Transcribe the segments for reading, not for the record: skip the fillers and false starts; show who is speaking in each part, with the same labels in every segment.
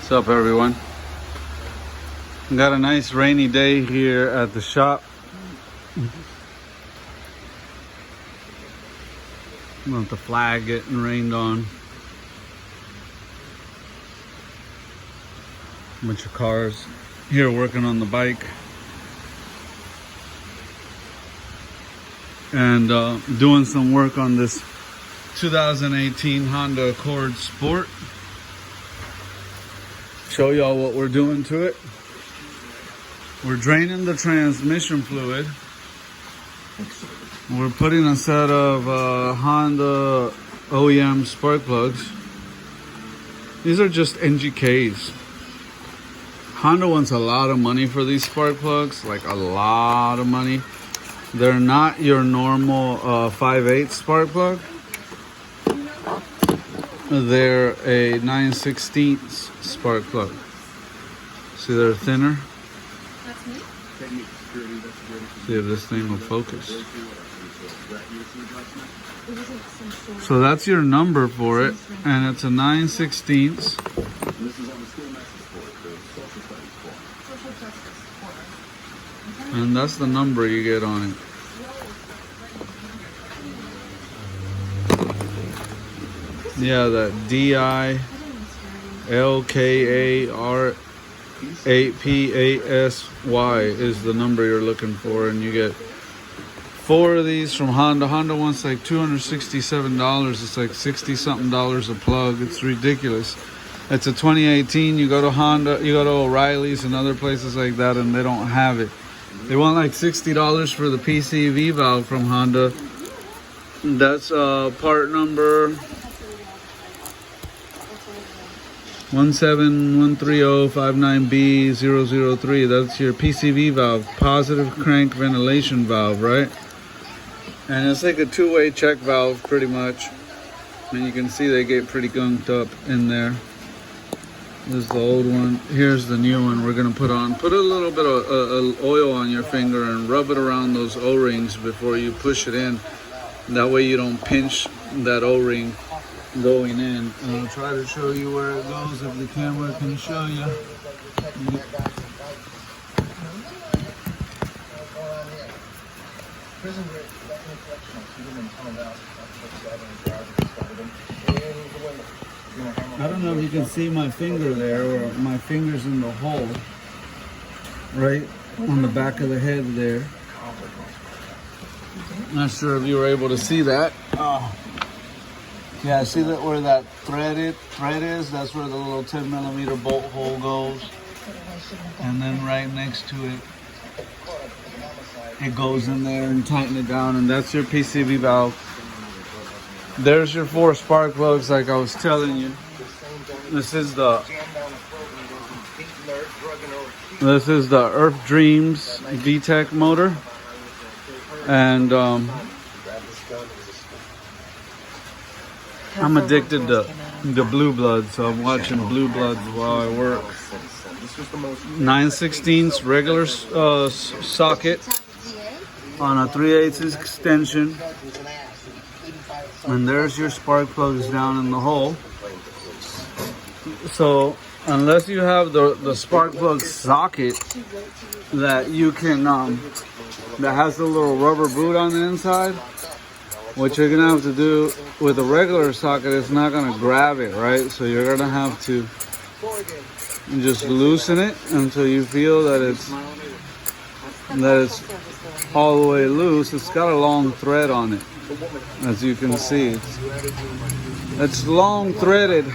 Speaker 1: What's up, everyone? Got a nice rainy day here at the shop. With the flag getting rained on. A bunch of cars here working on the bike. And doing some work on this 2018 Honda Accord Sport. Show y'all what we're doing to it. We're draining the transmission fluid. We're putting a set of Honda OEM spark plugs. These are just NGKs. Honda wants a lot of money for these spark plugs, like a lot of money. They're not your normal 5/8 spark plug. They're a 9/16 spark plug. See, they're thinner.
Speaker 2: That's me?
Speaker 1: See if this thing will focus. So that's your number for it, and it's a 9/16. And that's the number you get on it. Yeah, that DILKAR8PASY is the number you're looking for, and you get 4 of these from Honda. Honda wants like $267. It's like $60-something a plug. It's ridiculous. It's a 2018. You go to Honda, you go to O'Reilly's and other places like that, and they don't have it. They want like $60 for the PCV valve from Honda. That's part number 1713059B003. That's your PCV valve, positive crank ventilation valve, right? And it's like a two-way check valve pretty much. And you can see they get pretty gunked up in there. This is the old one. Here's the new one we're gonna put on. Put a little bit of oil on your finger and rub it around those O-rings before you push it in. That way you don't pinch that O-ring going in. And I'll try to show you where it goes if the camera can show you. I don't know if you can see my finger there, or my finger's in the hole right on the back of the head there. Not sure if you were able to see that. Yeah, see that where that thread is? That's where the little 10mm bolt hole goes. And then right next to it, it goes in there and tighten it down, and that's your PCV valve. There's your 4 spark plugs like I was telling you. This is the Earth Dreams VTEC motor. And I'm addicted to Blue Blood, so I'm watching Blue Bloods while I work. 9/16 regular socket on a 3/8 extension. And there's your spark plugs down in the hole. So unless you have the spark plug socket that you can that has the little rubber boot on the inside, what you're gonna have to do with a regular socket is not gonna grab it, right? So you're gonna have to just loosen it until you feel that it's all the way loose. It's got a long thread on it, as you can see. It's long threaded.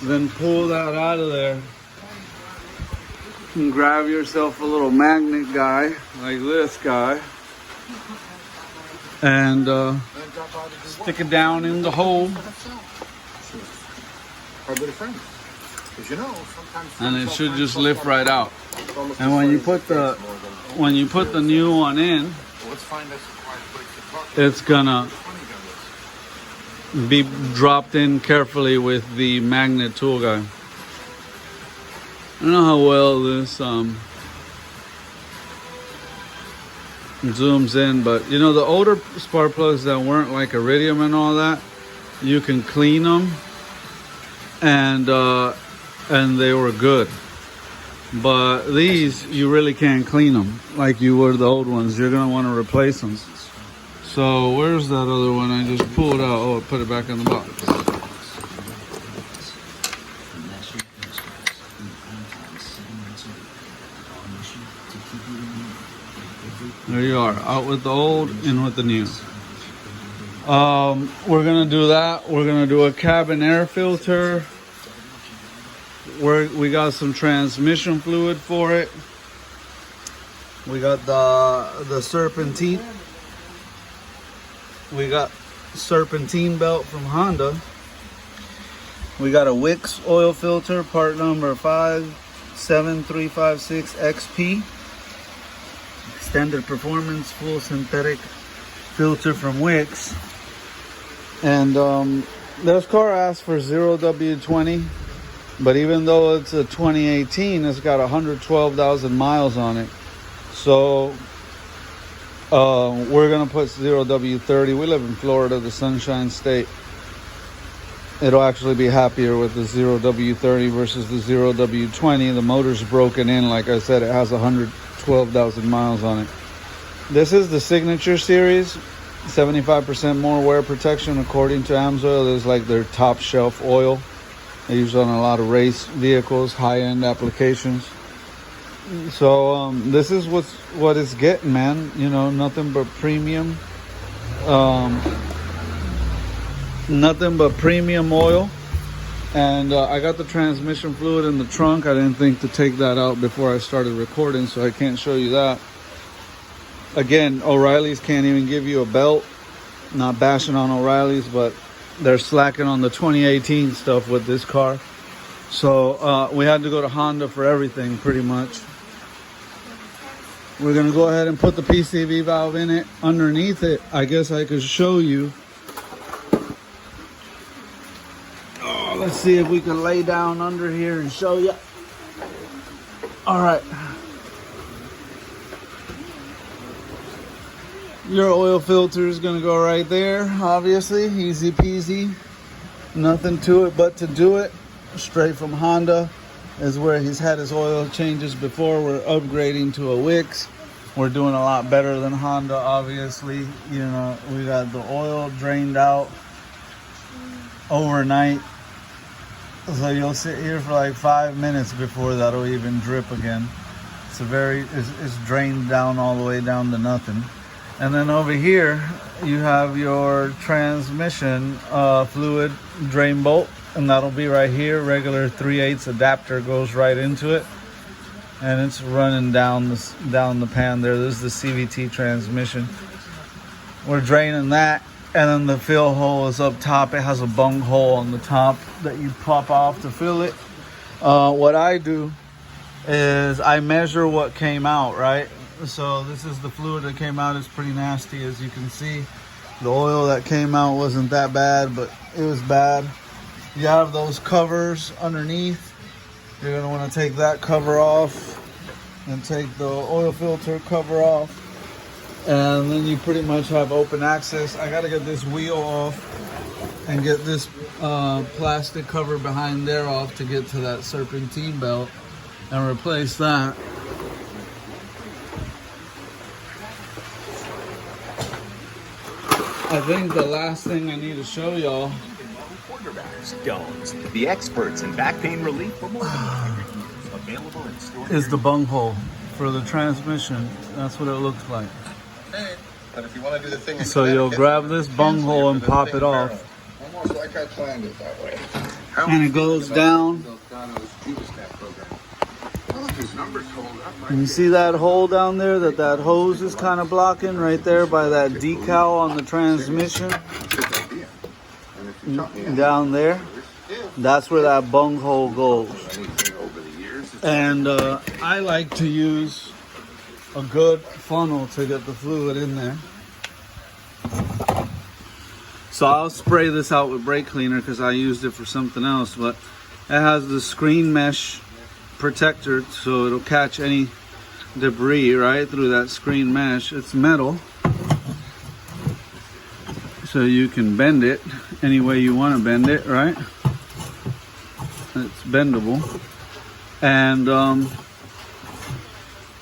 Speaker 1: Then pull that out of there and grab yourself a little magnet guy like this guy, and stick it down in the hole, and it should just lift right out. And when you put the new one in, it's gonna be dropped in carefully with the magnet tool guy. I don't know how well this zooms in, but you know, the older spark plugs that weren't like iridium and all that, you can clean them and and they were good. But these, you really can't clean them like you would the old ones. You're gonna want to replace them. So where's that other one I just pulled out? Oh, put it back in the box. There you are, out with the old, in with the new. We're gonna do that. We're gonna do a cabin air filter. We got some transmission fluid for it. We got the serpentine. We got serpentine belt from Honda. We got a Wix oil filter, part number 57356 XP. Extended performance full synthetic filter from Wix. And this car asks for 0W20, but even though it's a 2018, it's got 112,000 miles on it. So we're gonna put 0W30. We live in Florida, the Sunshine State. It'll actually be happier with the 0W30 versus the 0W20. The motor's broken in, like I said, it has 112,000 miles on it. This is the Signature Series, 75% more wear protection according to AMSOIL. This is like their top shelf oil. They use it on a lot of race vehicles, high-end applications. So this is what it's getting, man. You know, nothing but premium. Nothing but premium oil. And I got the transmission fluid in the trunk. I didn't think to take that out before I started recording, so I can't show you that. Again, O'Reilly's can't even give you a belt. Not bashing on O'Reilly's, but they're slacking on the 2018 stuff with this car. So we had to go to Honda for everything, pretty much. We're gonna go ahead and put the PCV valve in it. Underneath it, I guess I could show you. Oh, let's see if we can lay down under here and show you. All right. Your oil filter is gonna go right there, obviously, easy peasy. Nothing to it but to do it. Straight from Honda is where he's had his oil changes before. We're upgrading to a Wix. We're doing a lot better than Honda, obviously. You know, we got the oil drained out overnight. So you'll sit here for like 5 minutes before that'll even drip again. It's drained down all the way down to nothing. And then over here, you have your transmission fluid drain bolt, and that'll be right here. Regular 3/8 adapter goes right into it, and it's running down the pan there. This is the CVT transmission. We're draining that, and then the fill hole is up top. It has a bung hole on the top that you pop off to fill it. What I do is I measure what came out, right? So this is the fluid that came out. It's pretty nasty, as you can see. The oil that came out wasn't that bad, but it was bad. You have those covers underneath. You're gonna want to take that cover off and take the oil filter cover off. And then you pretty much have open access. I gotta get this wheel off and get this plastic cover behind there off to get to that serpentine belt and replace that. I think the last thing I need to show y'all
Speaker 2: Stones, the experts in back pain relief for more available in stores.
Speaker 1: Is the bunghole for the transmission. That's what it looks like.
Speaker 3: And if you want to do the thing,
Speaker 1: So you'll grab this bunghole and pop it off.
Speaker 3: Almost like I planned it that way.
Speaker 1: And it goes down. And you see that hole down there that hose is kind of blocking right there by that decal on the transmission? Down there. That's where that bunghole goes. And I like to use a good funnel to get the fluid in there. So I'll spray this out with brake cleaner because I used it for something else, but it has the screen mesh protector, so it'll catch any debris right through that screen mesh. It's metal, so you can bend it any way you want to bend it, right? It's bendable. And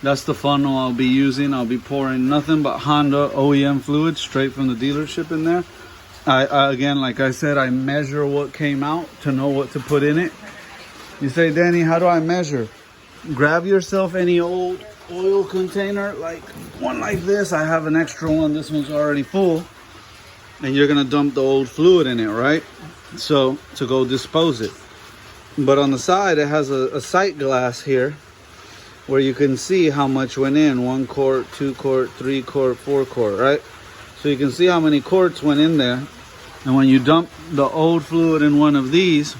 Speaker 1: that's the funnel I'll be using. I'll be pouring nothing but Honda OEM fluid straight from the dealership in there. I again, like I said, I measure what came out to know what to put in it. You say, Danny, how do I measure? Grab yourself any old oil container, like one like this. I have an extra one. This one's already full. And you're gonna dump the old fluid in it, right? So to go dispose it. But on the side, it has a sight glass here where you can see how much went in. 1 quart, 2 quart, 3 quart, 4 quart, right? So you can see how many quarts went in there. And when you dump the old fluid in one of these,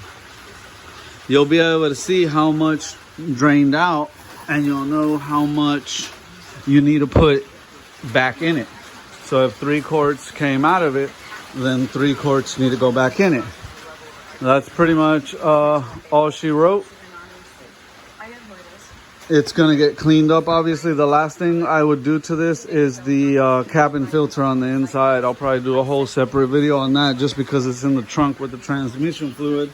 Speaker 1: you'll be able to see how much drained out, and you'll know how much you need to put back in it. So if 3 quarts came out of it, then 3 quarts need to go back in it. That's pretty much all she wrote. It's gonna get cleaned up. Obviously, the last thing I would do to this is the cabin filter on the inside. I'll probably do a whole separate video on that just because it's in the trunk with the transmission fluid.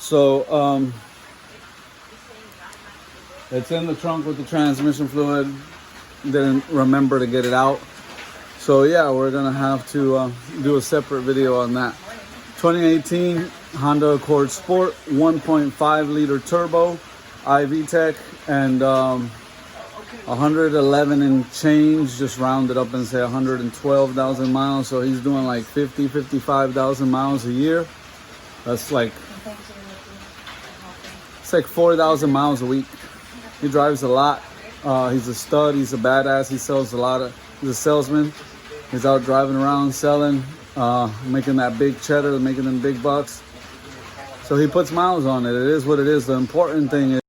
Speaker 1: So it's in the trunk with the transmission fluid. Didn't remember to get it out. So yeah, we're gonna have to do a separate video on that. 2018 Honda Accord Sport, 1.5 liter turbo, IV Tech, and 111 and change, just round it up and say 112,000 miles. So he's doing like 55,000 miles a year. That's like, it's like 4,000 miles a week. He drives a lot. He's a stud. He's a badass. He sells a lot of, he's a salesman. He's out driving around selling, making that big cheddar, making them big bucks. So he puts miles on it. It is what it is. The important thing is